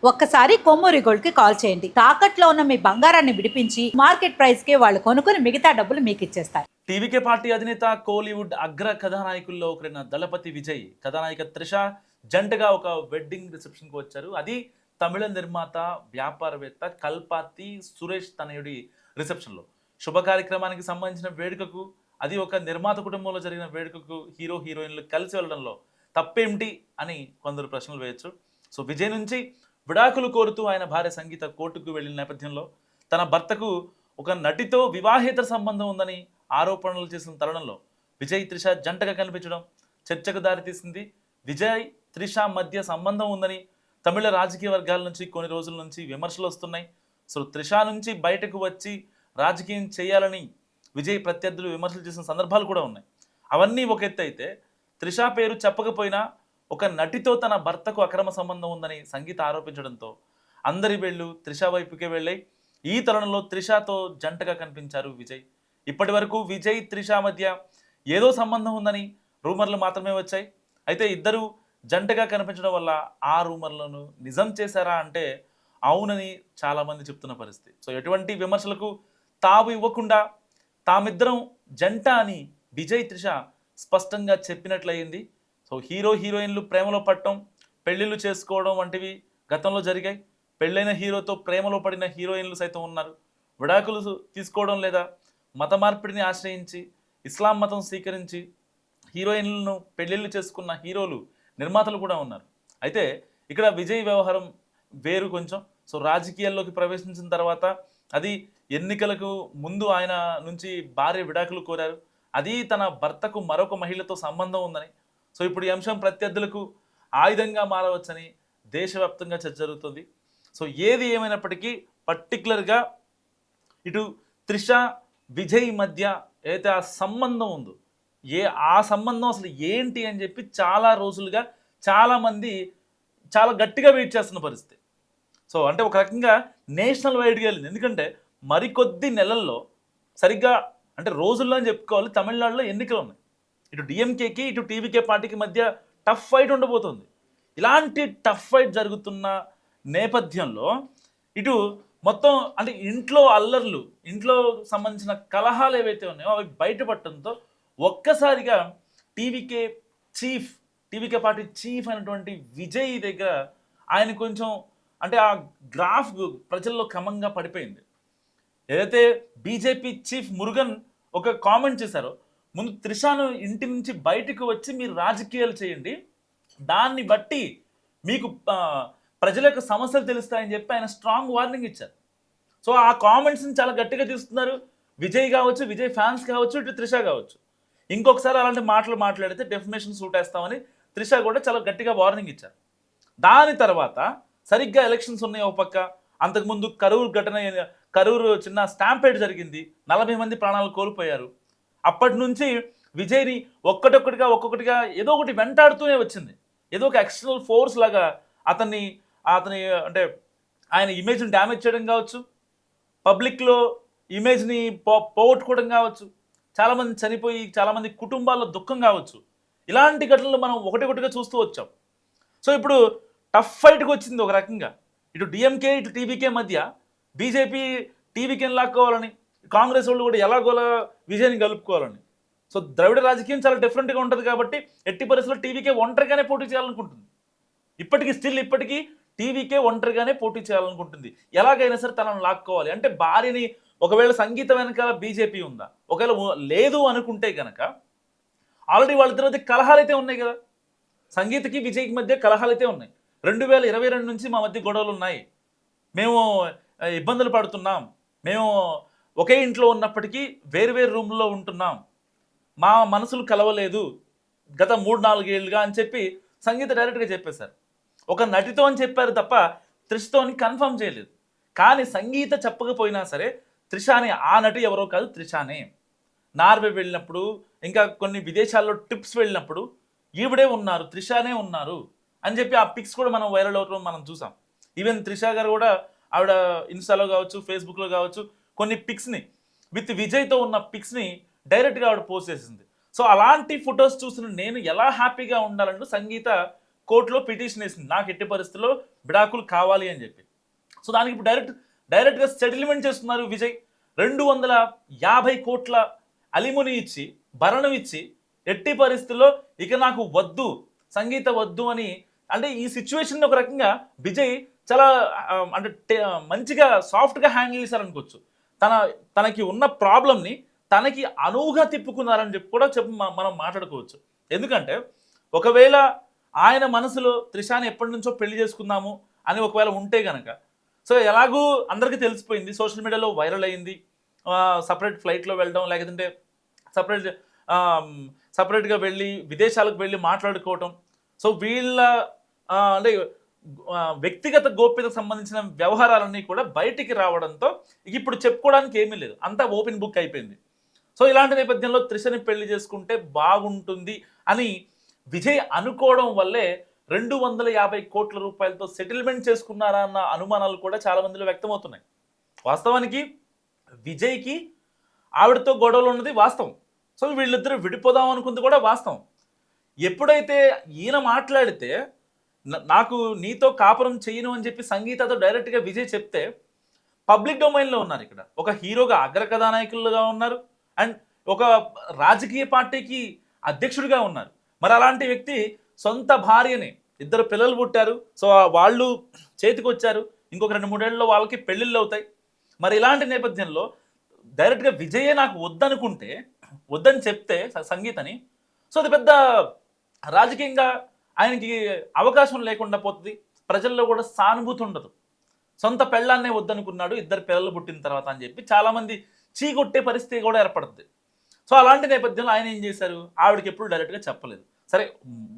ఒక్కసారి కొమ్మూరి గోల్డ్ కి కాల్ చేయండి. తాకట్లో ఉన్న మీ బంగారాన్ని విడిపించి మార్కెట్ ప్రైస్ కి వాళ్ళు కొనుక్కుని మిగతా డబ్బులు మీకు ఇచ్చేస్తారు. టీవీకే పార్టీ అధినేత కోలీవుడ్ అగ్ర కథానాయకుల్లో ఒకరైన దళపతి విజయ్ కథానాయిక త్రిష జంటగా ఒక వెడ్డింగ్ రిసెప్షన్ కు వచ్చారు. అది తమిళ నిర్మాత వ్యాపారవేత్త కల్పాతి సురేష్ తనయుడి రిసెప్షన్ లో శుభ కార్యక్రమానికి సంబంధించిన వేడుకకు, అది ఒక నిర్మాత కుటుంబంలో జరిగిన వేడుకకు హీరో హీరోయిన్లు కలిసి వెళ్ళడంలో తప్పేమిటి అని కొందరు ప్రశ్నలు వేయొచ్చు. సో విజయ్ నుంచి విడాకులు కోరుతూ ఆయన భార్య సంగీత కోర్టుకు వెళ్లిన నేపథ్యంలో తన భర్తకు ఒక నటితో వివాహేతర సంబంధం ఉందని ఆరోపణలు చేసిన తరుణంలో విజయ్ త్రిష జంటగా కనిపించడం చర్చకు దారితీసింది. విజయ్ త్రిష మధ్య సంబంధం ఉందని తమిళ రాజకీయ వర్గాల నుంచి కొన్ని రోజుల నుంచి విమర్శలు వస్తున్నాయి. సో త్రిష నుంచి బయటకు వచ్చి రాజకీయం చేయాలని విజయ్ ప్రత్యర్థులు విమర్శలు చేసిన సందర్భాలు కూడా ఉన్నాయి. అవన్నీ ఒక ఎత్తు అయితే, త్రిష పేరు చెప్పకపోయినా ఒక నటితో తన భర్తకు అక్రమ సంబంధం ఉందని సంగీత ఆరోపించడంతో అందరి వేళ్ళు త్రిష వైపుకే వెళ్ళాయి. ఈ తరుణంలో త్రిషతో జంటగా కనిపించారు విజయ్. ఇప్పటి వరకు విజయ్ త్రిష మధ్య ఏదో సంబంధం ఉందని రూమర్లు మాత్రమే వచ్చాయి. అయితే ఇద్దరు జంటగా కనిపించడం వల్ల ఆ రూమర్లను నిజం చేశారా అంటే అవునని చాలామంది చెప్తున్న పరిస్థితి. సో ఎటువంటి విమర్శలకు తావు ఇవ్వకుండా తామిద్దరం జంట అని విజయ్ త్రిష స్పష్టంగా చెప్పినట్లయింది. సో హీరో హీరోయిన్లు ప్రేమలో పడటం, పెళ్లిళ్ళు చేసుకోవడం వంటివి గతంలో జరిగాయి. పెళ్ళైన హీరోతో ప్రేమలో పడిన హీరోయిన్లు సైతం ఉన్నారు. విడాకులు తీసుకోవడం లేదా మత మార్పిడిని ఆశ్రయించి ఇస్లాం మతం స్వీకరించి హీరోయిన్లను పెళ్లిళ్ళు చేసుకున్న హీరోలు, నిర్మాతలు కూడా ఉన్నారు. అయితే ఇక్కడ విజయ్ వ్యవహారం వేరు కొంచెం. సో రాజకీయాల్లోకి ప్రవేశించిన తర్వాత, అది ఎన్నికలకు ముందు ఆయన నుంచి భార్య విడాకులు కోరారు. అది తన భర్తకు మరొక మహిళతో సంబంధం ఉందని. సో ఇప్పుడు ఈ అంశం ప్రత్యర్థులకు ఆయుధంగా మారవచ్చని దేశవ్యాప్తంగా చర్చ జరుగుతుంది. సో ఏది ఏమైనప్పటికీ పర్టికులర్గా ఇటు త్రిష విజయ్ మధ్య ఏదైతే ఆ సంబంధం ఉందో, ఆ సంబంధం అసలు ఏంటి అని చెప్పి చాలా రోజులుగా చాలామంది చాలా గట్టిగా వెయిట్ చేస్తున్న పరిస్థితి. సో అంటే ఒక రకంగా నేషనల్ వైడ్గా వెళ్ళింది. ఎందుకంటే మరికొద్ది నెలల్లో, సరిగ్గా అంటే రోజుల్లో అని చెప్పుకోవాలి, తమిళనాడులో ఎన్నికలు ఉన్నాయి. ఇటు డిఎంకేకి ఇటు టీవీకే పార్టీకి మధ్య టఫ్ ఫైట్ ఉండబోతుంది. ఇలాంటి టఫ్ ఫైట్ జరుగుతున్న నేపథ్యంలో ఇటు మొత్తం అంటే ఇంట్లో అల్లర్లు, ఇంట్లో సంబంధించిన కలహాలు ఏవైతే ఉన్నాయో అవి బయటపడటంతో ఒక్కసారిగా టీవీకే పార్టీ చీఫ్ అయినటువంటి విజయ్ దగ్గర ఆయన కొంచెం అంటే ఆ గ్రాఫ్ ప్రజల్లో క్రమంగా పడిపోయింది. ఏదైతే బీజేపీ చీఫ్ మురుగన్ ఒక కామెంట్ చేశారో, ముందు త్రిషను ఇంటి నుంచి బయటకు వచ్చి మీరు రాజకీయాలు చేయండి, దాన్ని బట్టి మీకు ప్రజల యొక్క సమస్యలు తెలుస్తాయని చెప్పి ఆయన స్ట్రాంగ్ వార్నింగ్ ఇచ్చారు. సో ఆ కామెంట్స్ని చాలా గట్టిగా తీస్తున్నారు విజయ్ కావచ్చు, విజయ్ ఫ్యాన్స్ కావచ్చు, ఇటు త్రిష కావచ్చు. ఇంకొకసారి అలాంటి మాటలు మాట్లాడితే డెఫినేషన్ సూట్ వేస్తామని త్రిష కూడా చాలా గట్టిగా వార్నింగ్ ఇచ్చారు. దాని తర్వాత సరిగ్గా ఎలక్షన్స్ ఉన్నాయి ఒక పక్క. అంతకుముందు కరూరు చిన్న స్టాంపేడ్ జరిగింది, 40 మంది ప్రాణాలు కోల్పోయారు. అప్పటి నుంచి విజయ్ని ఒక్కొక్కటిగా ఏదో ఒకటి వెంటాడుతూనే వచ్చింది. ఏదో ఒక ఎక్స్టర్నల్ ఫోర్స్ లాగా అతని అంటే ఆయన ఇమేజ్ని డ్యామేజ్ చేయడం కావచ్చు, పబ్లిక్లో ఇమేజ్ని పోగొట్టుకోవడం కావచ్చు, చాలామంది చనిపోయి చాలామంది కుటుంబాల్లో దుఃఖం కావచ్చు. ఇలాంటి ఘటనలు మనం ఒకటిగా చూస్తూ వచ్చాం. సో ఇప్పుడు టఫ్ ఫైట్కి వచ్చింది ఒక రకంగా. ఇటు డిఎంకే ఇటు టీవీకే మధ్య బీజేపీ టీవీకేని లాక్కోవాలని, కాంగ్రెస్ వాళ్ళు కూడా ఎలాగోలా విజయాన్ని కలుపుకోవాలని. సో ద్రవిడ రాజకీయం చాలా డిఫరెంట్గా ఉంటుంది కాబట్టి ఎట్టి పరిస్థితుల్లో టీవీకే ఒంటరిగానే పోటీ చేయాలనుకుంటుంది. ఇప్పటికీ టీవీకే ఒంటరిగానే పోటీ చేయాలనుకుంటుంది. ఎలాగైనా సరే తనను లాక్కోవాలి అంటే, భార్యని ఒకవేళ సంగీత వెనకాల బీజేపీ ఉందా, ఒకవేళ లేదు అనుకుంటే కనుక ఆల్రెడీ వాళ్ళిద్దరి మధ్య కలహాలు అయితే ఉన్నాయి కదా. సంగీతకి విజయ్కి మధ్య కలహాలు అయితే ఉన్నాయి. 2022 నుంచి మా మధ్య గొడవలు ఉన్నాయి, మేము ఇబ్బందులు పడుతున్నాం, మేము ఒకే ఇంట్లో ఉన్నప్పటికీ వేరు రూమ్లో ఉంటున్నాం, మా మనసులు కలవలేదు గత 3-4 ఏళ్ళుగా అని చెప్పి సంగీత డైరెక్ట్గా చెప్పేశారు. ఒక నటితో అని చెప్పారు తప్ప త్రిషతో అని కన్ఫర్మ్ చేయలేదు. కానీ సంగీత చెప్పకపోయినా సరే త్రిషానే, ఆ నటి ఎవరో కాదు త్రిషానే. నార్వే వెళ్ళినప్పుడు, ఇంకా కొన్ని విదేశాల్లో ట్రిప్స్ వెళ్ళినప్పుడు ఈవిడే ఉన్నారు, త్రిషానే ఉన్నారు అని చెప్పి ఆ పిక్స్ కూడా మనం వైరల్ అవటం మనం చూసాం. ఈవెన్ త్రిష గారు కూడా ఆవిడ ఇన్స్టాలో కావచ్చు, ఫేస్బుక్లో కావచ్చు, కొన్ని పిక్స్ని విత్ విజయ్తో ఉన్న పిక్స్ని డైరెక్ట్గా ఆవిడ పోస్ట్ చేసింది. సో అలాంటి ఫొటోస్ చూసిన నేను ఎలా హ్యాపీగా ఉండాలంటూ సంగీత కోర్టులో పిటిషన్ వేసింది. నాకు ఎట్టి పరిస్థితుల్లో విడాకులు కావాలి అని చెప్పి. సో దానికి ఇప్పుడు డైరెక్ట్గా సెటిల్మెంట్ చేస్తున్నారు విజయ్. 250 కోట్ల అలిముని ఇచ్చి, భరణం ఇచ్చి, ఎట్టి పరిస్థితుల్లో ఇక నాకు వద్దు, సంగీత వద్దు అని. అంటే ఈ సిచ్యువేషన్ ఒక రకంగా విజయ్ చాలా అంటే మంచిగా సాఫ్ట్గా హ్యాండిల్ చేశారనుకోవచ్చు. తనకి ఉన్న ప్రాబ్లమ్ని తనకి అనువుగా తిప్పుకున్నారని చెప్పి కూడా మనం మాట్లాడుకోవచ్చు. ఎందుకంటే ఒకవేళ ఆయన మనసులో త్రిషాని ఎప్పటి నుంచో పెళ్లి చేసుకుందాము అని ఒకవేళ ఉంటే గనక, సో ఎలాగూ అందరికీ తెలిసిపోయింది, సోషల్ మీడియాలో వైరల్ అయింది, సపరేట్ ఫ్లైట్లో వెళ్ళడం, లేకపోతే సపరేట్గా వెళ్ళి విదేశాలకు వెళ్ళి మాట్లాడుకోవటం. సో వీళ్ళ అంటే వ్యక్తిగత గోప్యతకు సంబంధించిన వ్యవహారాలన్నీ కూడా బయటికి రావడంతో ఇప్పుడు చెప్పుకోవడానికి ఏమీ లేదు, అంతా ఓపెన్ బుక్ అయిపోయింది. సో ఇలాంటి నేపథ్యంలో త్రిషని పెళ్లి చేసుకుంటే బాగుంటుంది అని విజయ్ అనుకోవడం వల్లే 250 కోట్ల రూపాయలతో సెటిల్మెంట్ చేసుకున్నారా అన్న అనుమానాలు కూడా చాలా మందిలో వ్యక్తమవుతున్నాయి. వాస్తవానికి విజయ్కి ఆవిడతో గొడవలు ఉన్నది వాస్తవం. సో వీళ్ళిద్దరూ విడిపోదాం అనుకుంది కూడా వాస్తవం. ఎప్పుడైతే ఈయన మాట్లాడితే నాకు నీతో కాపురం చేయను అని చెప్పి సంగీతతో డైరెక్ట్గా విజయ్ చెప్తే పబ్లిక్ డొమైన్లో ఉన్నారు. ఇక్కడ ఒక హీరోగా అగ్ర కథానాయకులుగా ఉన్నారు, అండ్ ఒక రాజకీయ పార్టీకి అధ్యక్షుడిగా ఉన్నారు. మరి అలాంటి వ్యక్తి సొంత భార్యని, 2 పిల్లలు పుట్టారు, సో వాళ్ళు చేతికి వచ్చారు, ఇంకొక 2-3 ఏళ్ళలో వాళ్ళకి పెళ్ళిళ్ళు అవుతాయి. మరి ఇలాంటి నేపథ్యంలో డైరెక్ట్గా విజయే నాకు వద్దనుకుంటే, వద్దని చెప్తే సంగీతని, సో అది పెద్ద రాజకీయంగా ఆయనకి అవకాశం లేకుండా పోతుంది, ప్రజల్లో కూడా సానుభూతి ఉండదు. సొంత పెళ్ళాన్నే వద్దనుకున్నాడు 2 పిల్లలు పుట్టిన తర్వాత అని చెప్పి చాలామంది చీకొట్టే పరిస్థితి కూడా ఏర్పడుతుంది. సో అలాంటి నేపథ్యంలో ఆయన ఏం చేశారు, ఆవిడకి ఎప్పుడు డైరెక్ట్గా చెప్పలేదు. సరే,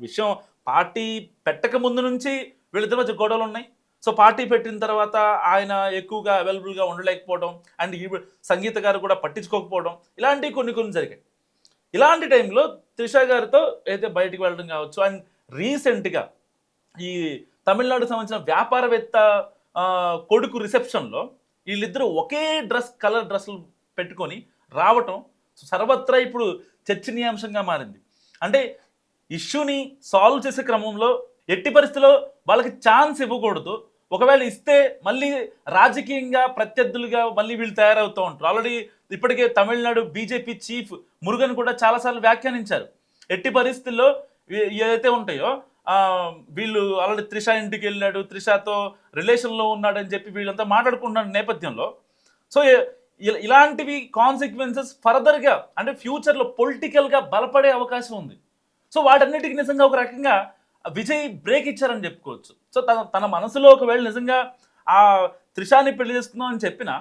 విషయం పార్టీ పెట్టక ముందు నుంచి వీళ్ళిద్దరి మధ్య గొడవలు ఉన్నాయి. సో పార్టీ పెట్టిన తర్వాత ఆయన ఎక్కువగా అవైలబుల్గా ఉండలేకపోవడం, అండ్ ఈ సంగీత గారు కూడా పట్టించుకోకపోవడం, ఇలాంటివి కొన్ని జరిగాయి. ఇలాంటి టైంలో త్రిష గారితో అయితే బయటికి వెళ్ళడం కావచ్చు, అండ్ రీసెంట్గా ఈ తమిళనాడుకు సంబంధించిన వ్యాపారవేత్త కొడుకు రిసెప్షన్లో వీళ్ళిద్దరూ ఒకే కలర్ డ్రెస్సులు పెట్టుకొని రావటం సర్వత్రా ఇప్పుడు చర్చనీయాంశంగా మారింది. అంటే ఇష్యూని సాల్వ్ చేసే క్రమంలో ఎట్టి పరిస్థితిలో వాళ్ళకి ఛాన్స్ ఇవ్వకూడదు, ఒకవేళ ఇస్తే మళ్ళీ రాజకీయంగా ప్రత్యర్థులుగా మళ్ళీ వీళ్ళు తయారవుతూ ఉంటారు. ఆల్రెడీ ఇప్పటికే తమిళనాడు బీజేపీ చీఫ్ మురుగన్ కూడా చాలాసార్లు వ్యాఖ్యానించారు, ఎట్టి పరిస్థితుల్లో ఏదైతే ఉంటాయో వీళ్ళు ఆల్రెడీ త్రిష ఇంటికి వెళ్ళాడు, త్రిషతో రిలేషన్లో ఉన్నాడని చెప్పి వీళ్ళంతా మాట్లాడుకుంటున్న నేపథ్యంలో, సో ఇలాంటివి కాన్సిక్వెన్సెస్ ఫర్దర్గా అంటే ఫ్యూచర్లో పొలిటికల్గా బలపడే అవకాశం ఉంది. సో వాటన్నిటికీ నిజంగా ఒక రకంగా విజయ్ బ్రేక్ ఇచ్చారని చెప్పుకోవచ్చు. సో తన మనసులో ఒకవేళ నిజంగా ఆ త్రిషాని పెళ్లి చేసుకుందాం అని చెప్పినా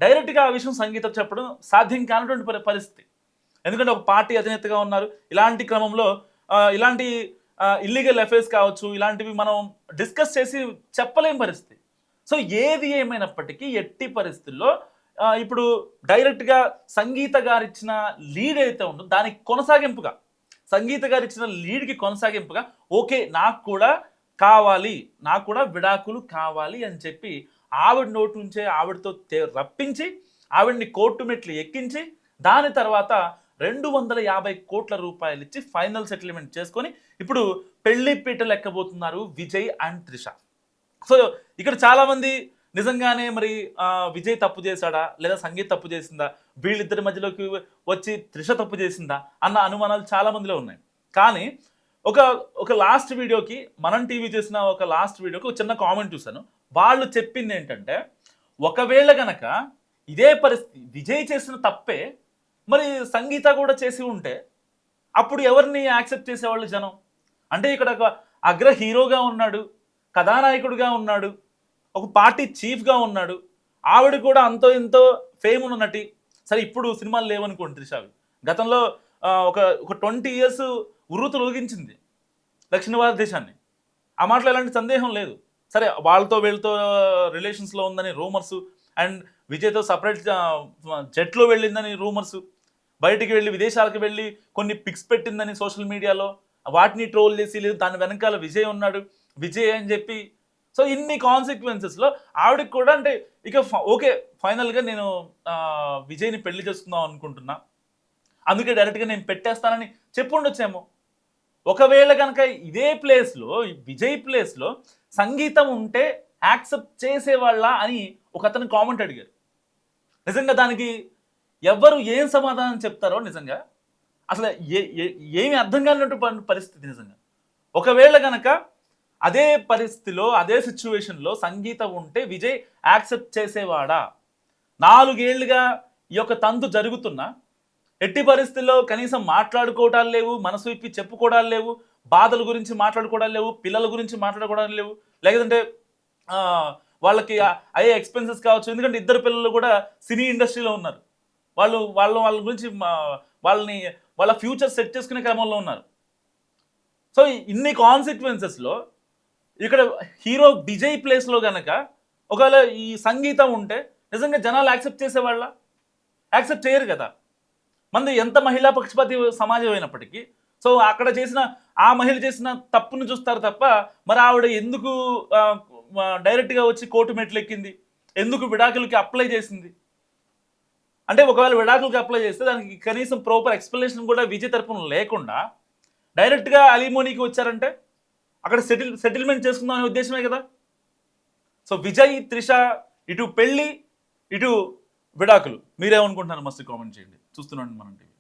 డైరెక్ట్గా ఆ విషయం సంగీతం చెప్పడం సాధ్యం కానటువంటి పరిస్థితి. ఎందుకంటే ఒక పార్టీ అధినేతగా ఉన్నారు, ఇలాంటి క్రమంలో ఇలాంటి ఇల్లీగల్ అఫైర్స్ కావచ్చు, ఇలాంటివి మనం డిస్కస్ చేసి చెప్పలేని పరిస్థితి. సో ఏది ఏమైనప్పటికీ ఎట్టి పరిస్థితుల్లో ఇప్పుడు డైరెక్ట్గా సంగీత గారు ఇచ్చిన లీడ్ అయితే ఉందో దానికి కొనసాగింపుగా, సంగీత గారు ఇచ్చిన లీడ్కి కొనసాగింపుగా ఓకే నాకు కూడా కావాలి, నాకు కూడా విడాకులు కావాలి అని చెప్పి ఆవిడ నోటి నుంచే ఆవిడతో రప్పించి ఆవిడ్ని కోర్టు మెట్లు ఎక్కించి దాని తర్వాత 250 కోట్ల రూపాయలు ఇచ్చి ఫైనల్ సెటిల్మెంట్ చేసుకొని ఇప్పుడు పెళ్లి పీటలు ఎక్కబోతున్నారు విజయ్ అండ్ త్రిష. సో ఇక్కడ చాలామంది నిజంగానే మరి విజయ్ తప్పు చేశాడా లేదా సంగీత్ తప్పు చేసిందా, వీళ్ళిద్దరి మధ్యలోకి వచ్చి త్రిష తప్పు చేసిందా అన్న అనుమానాలు చాలా మందిలో ఉన్నాయి. కానీ ఒక లాస్ట్ వీడియోకి, మనం టీవీ చేసిన ఒక లాస్ట్ వీడియోకి ఒక చిన్న కామెంట్ చూశాను. వాళ్ళు చెప్పింది ఏంటంటే, ఒకవేళ గనక ఇదే పరిస్థితి విజయ్ చేసిన తప్పే మరి సంగీత కూడా చేసి ఉంటే అప్పుడు ఎవరిని యాక్సెప్ట్ చేసేవాళ్ళు జనం? అంటే ఇక్కడ ఒక అగ్ర హీరోగా ఉన్నాడు, కథానాయకుడిగా ఉన్నాడు, ఒక పార్టీ చీఫ్గా ఉన్నాడు, ఆవిడ కూడా అంతో ఎంతో ఫేమ్ ఉన్న నటి. సరే ఇప్పుడు సినిమాలు లేవనుకోండి త్రిషావి, గతంలో ఒక 20 years ఉర్రూతులు ఊగించింది దక్షిణ భారతదేశాన్ని, ఆ మాటలో ఎలాంటి సందేహం లేదు. సరే వాళ్ళతో వీళ్ళతో రిలేషన్స్లో ఉందని రూమర్సు, అండ్ విజయ్తో సపరేట్ జెట్లో వెళ్ళిందని రూమర్సు, బయటికి వెళ్ళి విదేశాలకు వెళ్ళి కొన్ని పిక్స్ పెట్టిందని సోషల్ మీడియాలో, వాటిని ట్రోల్ చేసి లేదు దాని వెనకాల విజయ్ ఉన్నాడు, విజయ్ అని చెప్పి. సో ఇన్ని కాన్సిక్వెన్సెస్లో ఆవిడకి కూడా అంటే ఇక ఓకే ఫైనల్గా నేను విజయ్ని పెళ్లి చేసుకుందాం అనుకుంటున్నా, అందుకే డైరెక్ట్గా నేను పెట్టేస్తానని చెప్పు ఉండొచ్చేమో. ఒకవేళ కనుక ఇదే ప్లేస్లో విజయ్ ప్లేస్లో సంగీతం ఉంటే యాక్సెప్ట్ చేసేవాళ్ళ అని ఒక అతను కామెంట్ అడిగారు. నిజంగా దానికి ఎవరు ఏం సమాధానం చెప్తారో నిజంగా అసలు ఏమి అర్థం కానట్టు పరిస్థితి నిజంగా. ఒకవేళ గనక అదే పరిస్థితిలో అదే సిచ్యువేషన్లో సంగీతం ఉంటే విజయ్ యాక్సెప్ట్ చేసేవాడా? 4 ఏళ్లుగా ఈ యొక్క తంతు జరుగుతున్నా ఎట్టి పరిస్థితుల్లో కనీసం మాట్లాడుకోవటాలు లేవు, మనసు విప్పి చెప్పుకోవడాలు లేవు, బాధల గురించి మాట్లాడుకోవడాలు లేవు, పిల్లల గురించి మాట్లాడుకోవడాలు లేవు, లేదంటే వాళ్ళకి అయ్యే ఎక్స్పెన్సెస్ కావచ్చు. ఎందుకంటే ఇద్దరు పిల్లలు కూడా సినీ ఇండస్ట్రీలో ఉన్నారు. వాళ్ళ గురించి వాళ్ళ ఫ్యూచర్ సెట్ చేసుకునే క్రమంలో ఉన్నారు. సో ఇన్ని కాన్సిక్వెన్సెస్లో ఇక్కడ హీరో విజయ్ ప్లేస్లో కనుక ఒకవేళ ఈ సంగీతం ఉంటే నిజంగా జనాలు యాక్సెప్ట్ చేసేవాళ్ళ? యాక్సెప్ట్ చేయరు కదా. మంది ఎంత మహిళా పక్షపాతి సమాజం అయినప్పటికీ సో అక్కడ చేసిన ఆ మహిళ చేసిన తప్పును చూస్తారు తప్ప మరి ఆవిడ ఎందుకు డైరెక్ట్గా వచ్చి కోర్టు మెట్లు ఎక్కింది, ఎందుకు విడాకులకి అప్లై చేసింది అంటే ఒకవేళ విడాకులకి అప్లై చేస్తే దానికి కనీసం ప్రాపర్ ఎక్స్ప్లెనేషన్ కూడా విజయ్ తరపున లేకుండా డైరెక్ట్గా అలీమోనీకి వచ్చారంటే అక్కడ సెటిల్మెంట్ చేసుకుందాం అనే ఉద్దేశమే కదా. సో విజయ్ త్రిష ఇటు పెళ్ళి ఇటు విడాకులు మీరేమనుకుంటున్నారు మస్తు కామెంట్ చేయండి. చూస్తున్నాండి మనం టీవీ.